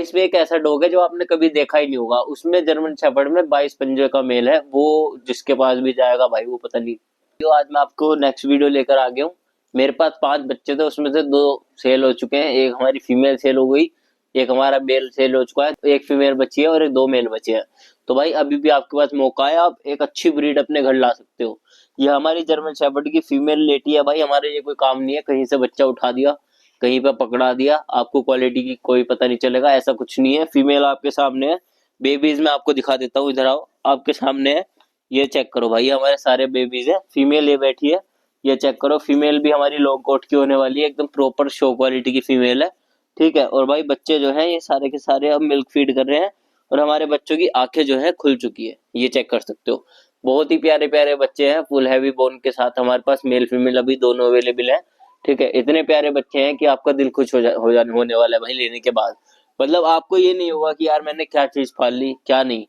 इसमें एक ऐसा डॉग है जो आपने कभी देखा ही नहीं होगा, उसमें जर्मन शेफर्ड में 22 पंजे का मेल है, वो जिसके पास भी जाएगा भाई वो पता नहीं। जो आज मैं आपको नेक्स्ट वीडियो लेकर आ गया हूँ। मेरे पास 5 बच्चे थे, उसमें से 2 सेल हो चुके हैं, एक हमारी फीमेल सेल हो गई, एक हमारा मेल सेल हो चुका है, एक फीमेल बची है और एक 2 मेल बचे हैं। तो भाई अभी भी आपके पास मौका है, आप एक अच्छी ब्रीड अपने घर ला सकते हो। ये हमारी जर्मन शेफर्ड की फीमेल लेटी है भाई, हमारे ये कोई काम नहीं है कहीं से बच्चा उठा दिया, कहीं पे पकड़ा दिया, आपको क्वालिटी की कोई पता नहीं चलेगा, ऐसा कुछ नहीं है। फीमेल आपके सामने है, बेबीज में आपको दिखा देता हूँ, इधर आओ, आपके सामने है। ये चेक करो भाई, हमारे सारे बेबीज है, फीमेल ये बैठी है, ये चेक करो। फीमेल भी हमारी लॉन्ग कोट की होने वाली है, एकदम प्रॉपर शो क्वालिटी की फीमेल है, ठीक है। और भाई बच्चे जो हैं ये सारे के सारे अब मिल्क फीड कर रहे हैं, और हमारे बच्चों की आंखें जो है खुल चुकी है, ये चेक कर सकते हो। बहुत ही प्यारे प्यारे बच्चे हैं, फुल हैवी बोन के साथ हमारे पास मेल फीमेल अभी दोनों अवेलेबल है, ठीक है। इतने प्यारे बच्चे हैं कि आपका दिल खुश हो जाने होने वाला है भाई लेने के बाद। मतलब आपको ये नहीं होगा कि यार मैंने क्या चीज पाल ली क्या नहीं।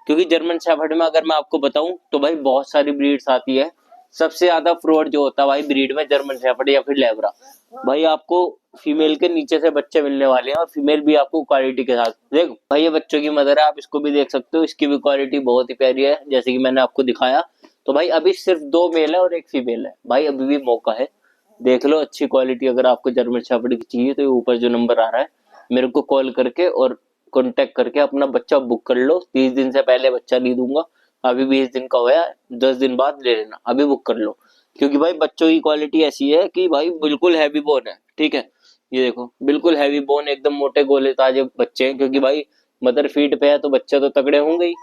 क्योंकि जर्मन शेफर्ड में अगर मैं आपको बताऊं तो भाई बहुत सारी ब्रीड्स आती है, सबसे ज्यादा फ्रॉड जो होता है भाई ब्रीड में जर्मन शेफर्ड या फिर लेब्रा। भाई आपको फीमेल के नीचे से बच्चे मिलने वाले हैं, और फीमेल भी आपको क्वालिटी के साथ। देखो भाई ये बच्चों की मदर है, आप इसको भी देख सकते हो, इसकी भी क्वालिटी बहुत ही प्यारी है जैसे कि मैंने आपको दिखाया। तो भाई अभी सिर्फ 2 मेल है और एक फीमेल है भाई, अभी भी मौका है, देख लो अच्छी क्वालिटी। अगर आपको जर्मन शेफर्ड की चाहिए तो ये ऊपर जो नंबर आ रहा है मेरे को कॉल करके और कांटेक्ट करके अपना बच्चा बुक कर लो। 30 दिन से पहले बच्चा नहीं दूंगा, अभी 20 दिन का होया, 10 दिन बाद ले लेना, अभी बुक कर लो। क्योंकि भाई बच्चों की क्वालिटी ऐसी है कि भाई बिल्कुल हैवी बोन है, ठीक है। ये देखो बिल्कुल हैवी बोन, एकदम मोटे गोले ताजे बच्चे हैं, क्योंकि भाई मदर फीड पे है तो बच्चे तो तगड़े होंगे ही।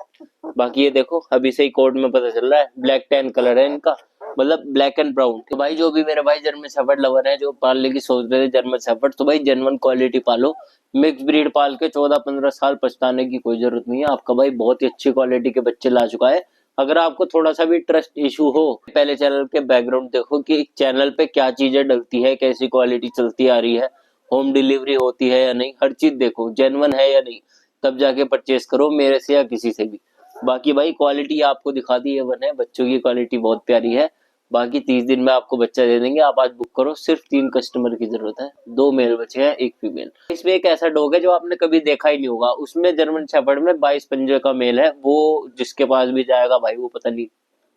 बाकी ये देखो अभी से ही कोड में पता चल रहा है, ब्लैक टैन कलर है इनका, मतलब ब्लैक एंड ब्राउन। तो भाई जो भी मेरे भाई जर्मन शेफर्ड लवर है, जो पालने की सोच रहे थे जर्मन शेफर्ड, तो भाई जेन्युइन क्वालिटी पालो। मिक्स ब्रीड पाल के 14-15 साल पछताने की कोई जरूरत नहीं है, आपका भाई बहुत ही अच्छी क्वालिटी के बच्चे ला चुका है। अगर आपको थोड़ा सा भी ट्रस्ट इशू हो, पहले चैनल के बैकग्राउंड देखो कि चैनल पे क्या चीजें डलती है, कैसी क्वालिटी चलती आ रही है, होम डिलीवरी होती है या नहीं, हर चीज देखो जेन्युइन है या नहीं, तब जाके परचेस करो मेरे से या किसी से भी। बाकी भाई क्वालिटी आपको दिखा दी है, वन है, बच्चों की क्वालिटी बहुत प्यारी है। बाकी 30 दिन में आपको बच्चा दे देंगे, आप आज बुक करो, सिर्फ 3 कस्टमर की जरूरत है, 2 मेल बचे हैं, एक फीमेल। इसमें एक ऐसा डॉग है जो आपने कभी देखा ही नहीं होगा, उसमें जर्मन शेफर्ड में 22 पंजे का मेल है, वो जिसके पास भी जाएगा भाई वो पता नहीं,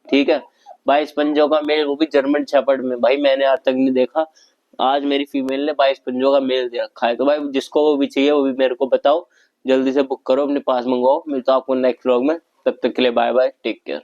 ठीक है। 22 पंजों का मेल, वो भी जर्मन शेफर्ड में, भाई मैंने आज तक नहीं देखा। आज मेरी फीमेल ने 22 पंजों का मेल दे रखा है। तो भाई जिसको वो भी चाहिए वो भी मेरे को बताओ, जल्दी से बुक करो, अपने पास मंगवाओ। मिलता हूं आपको नेक्स्ट व्लॉग में, तब तक के लिए बाय बाय, टेक केयर।